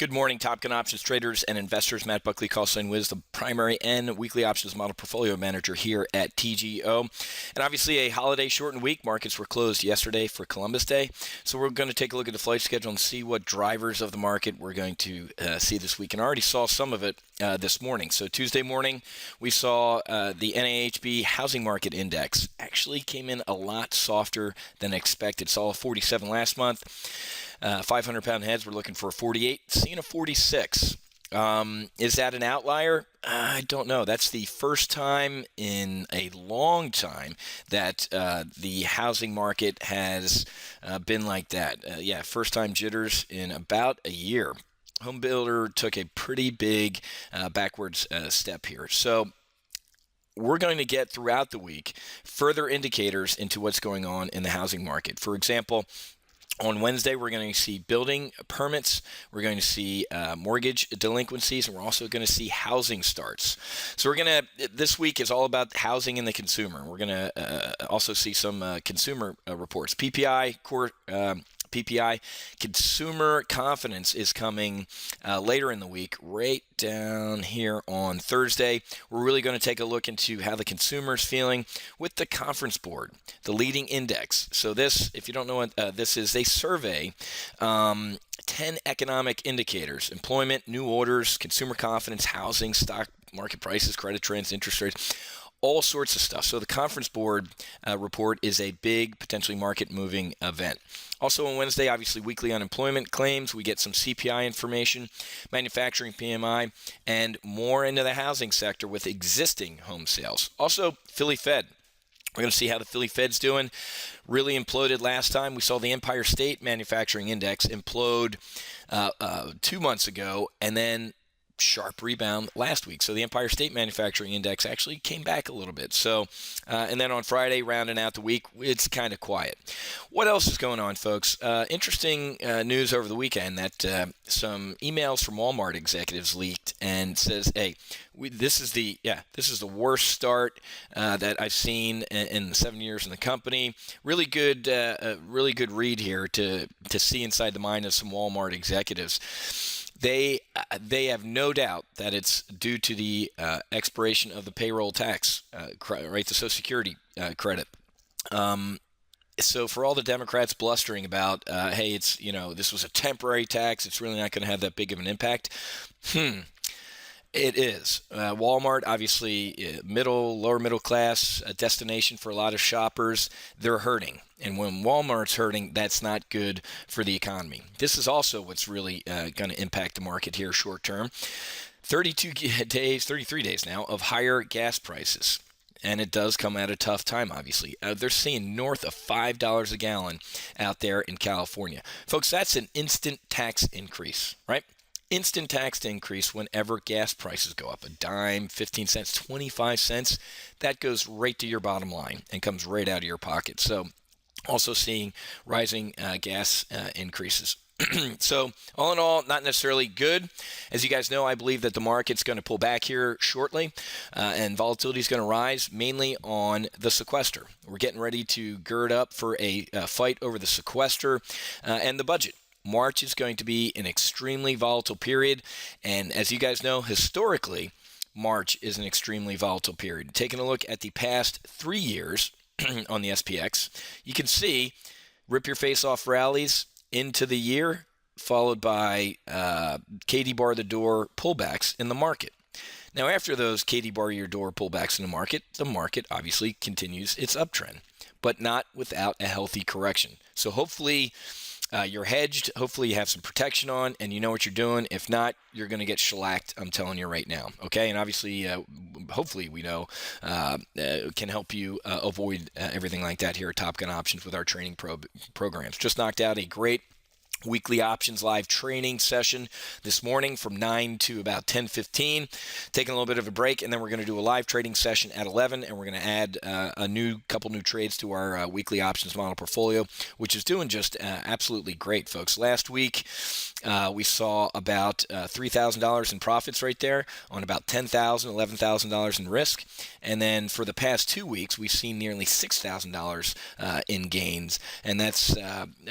Good morning, Top Gun Options traders and investors. Matt Buckley, call sign Wiz, the primary and weekly options model portfolio manager here at TGO. And obviously a holiday shortened week. Markets were closed yesterday for Columbus Day. So we're going to take a look at the flight schedule and see what drivers of the market we're going to see this week. And I already saw some of it this morning. So Tuesday morning, we saw the NAHB housing market index actually came in a lot softer than expected. Saw a 47 last month. 500-pound heads, we're looking for a 48, seeing a 46. Is that an outlier? I don't know. That's the first time in a long time that the housing market has been like that. First time jitters in about a year. Home builder took a pretty big backwards step here. So we're going to get throughout the week further indicators into what's going on in the housing market. For example, on Wednesday, we're going to see building permits, we're going to see mortgage delinquencies, and we're also going to see housing starts. So this week is all about housing and the consumer. We're going to also see some consumer reports. PPI, consumer confidence is coming later in the week, right down here on Thursday. We're really going to take a look into how the consumer is feeling with the Conference Board, the leading index. So this, if you don't know what this is, they survey 10 economic indicators: employment, new orders, consumer confidence, housing, stock market prices, credit trends, interest rates, all sorts of stuff. So the Conference Board report is a big, potentially market-moving event. Also on Wednesday, obviously, weekly unemployment claims. We get some CPI information, manufacturing PMI, and more into the housing sector with existing home sales. Also, Philly Fed. We're going to see how the Philly Fed's doing. Really imploded last time. We saw the Empire State Manufacturing Index implode 2 months ago, and then sharp rebound last week. So the Empire State Manufacturing Index actually came back a little bit. So, and then on Friday, rounding out the week, it's kind of quiet. What else is going on, folks? Interesting news over the weekend that some emails from Wal-Mart executives leaked and says, hey, this is the worst start that I've seen in the 7 years in the company. Really good read here to see inside the mind of some Walmart executives. They have no doubt that it's due to the expiration of the payroll tax, right, the Social Security credit. So for all the Democrats blustering about, hey, it's, this was a temporary tax, it's really not going to have that big of an impact. It is. Walmart, obviously, lower middle class destination for a lot of shoppers. They're hurting. And when Walmart's hurting, that's not good for the economy. This is also what's really going to impact the market here short term. 33 days now of higher gas prices. And it does come at a tough time, obviously. They're seeing north of $5 a gallon out there in California. Folks, that's an instant tax increase, right? Instant tax increase whenever gas prices go up. A dime, 15 cents, 25 cents. That goes right to your bottom line and comes right out of your pocket. So also seeing rising gas increases. So all in all, not necessarily good. As you guys know, I believe that the market's going to pull back here shortly, and volatility is going to rise mainly on the sequester. We're getting ready to gird up for a fight over the sequester and the budget. March is going to be an extremely volatile period, and as you guys know, historically, March is an extremely volatile period. Taking a look at the past 3 years on the SPX, you can see rip your face off rallies into the year, followed by Katie bar the door pullbacks in the market. Now, after those Katie bar your door pullbacks in the market obviously continues its uptrend, but not without a healthy correction. So hopefully you're hedged. Hopefully you have some protection on and you know what you're doing. If not, you're going to get shellacked, I'm telling you right now. Okay, and obviously, hopefully we know can help you avoid everything like that here at Top Gun Options with our training programs. Just knocked out a great weekly options live training session this morning from 9 to about 10:15. Taking a little bit of a break, and then we're going to do a live trading session at 11, and we're going to add a couple new trades to our weekly options model portfolio, which is doing just absolutely great, folks. Last week, we saw about $3,000 in profits right there on about $10,000, $11,000 in risk. And then for the past 2 weeks, we've seen nearly $6,000 in gains. And that's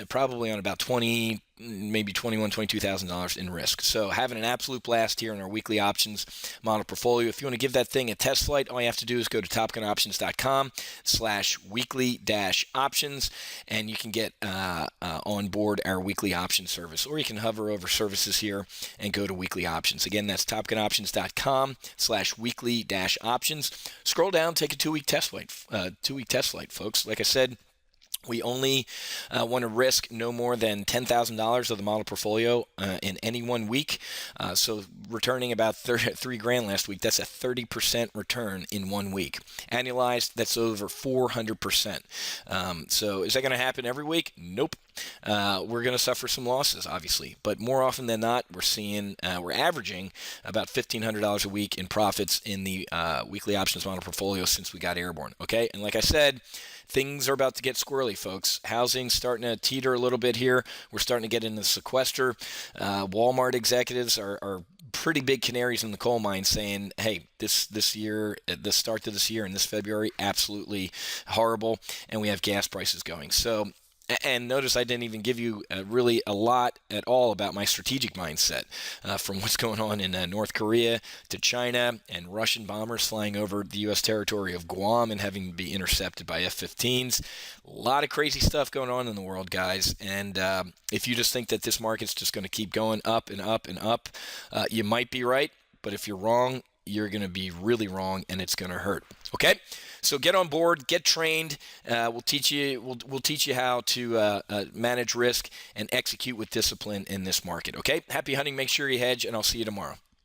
probably on about 20 maybe $22,000 in risk. So having an absolute blast here in our weekly options model portfolio. If you want to give that thing a test flight, all you have to do is go to topgunoptions.com/weekly-options, and you can get on board our weekly option service, or you can hover over services here and go to weekly options. Again, that's topgunoptions.com/weekly-options. Scroll down, take a 2-week test flight, folks. Like I said, we only want to risk no more than $10,000 of the model portfolio in any 1 week. So returning about $3,000 last week, that's a 30% return in 1 week. Annualized, that's over 400%. So is that going to happen every week? Nope. We're going to suffer some losses, obviously, but more often than not, we're averaging about $1,500 a week in profits in the weekly options model portfolio since we got airborne. Okay, and like I said, things are about to get squirrely, folks. Housing's starting to teeter a little bit here. We're starting to get into sequester. Wal-Mart executives are pretty big canaries in the coal mine saying, hey, this year, the start to this year in this February, absolutely horrible, and we have gas prices going. So, and notice I didn't even give you really a lot at all about my strategic mindset, from what's going on in North Korea to China and Russian bombers flying over the U.S. territory of Guam and having to be intercepted by F-15s. A lot of crazy stuff going on in the world, guys. And if you just think that this market's just going to keep going up and up and up, you might be right. But if you're wrong, you're going to be really wrong, and it's going to hurt. Okay, so get on board, get trained. We'll teach you how to manage risk and execute with discipline in this market. Okay, happy hunting. Make sure you hedge, and I'll see you tomorrow.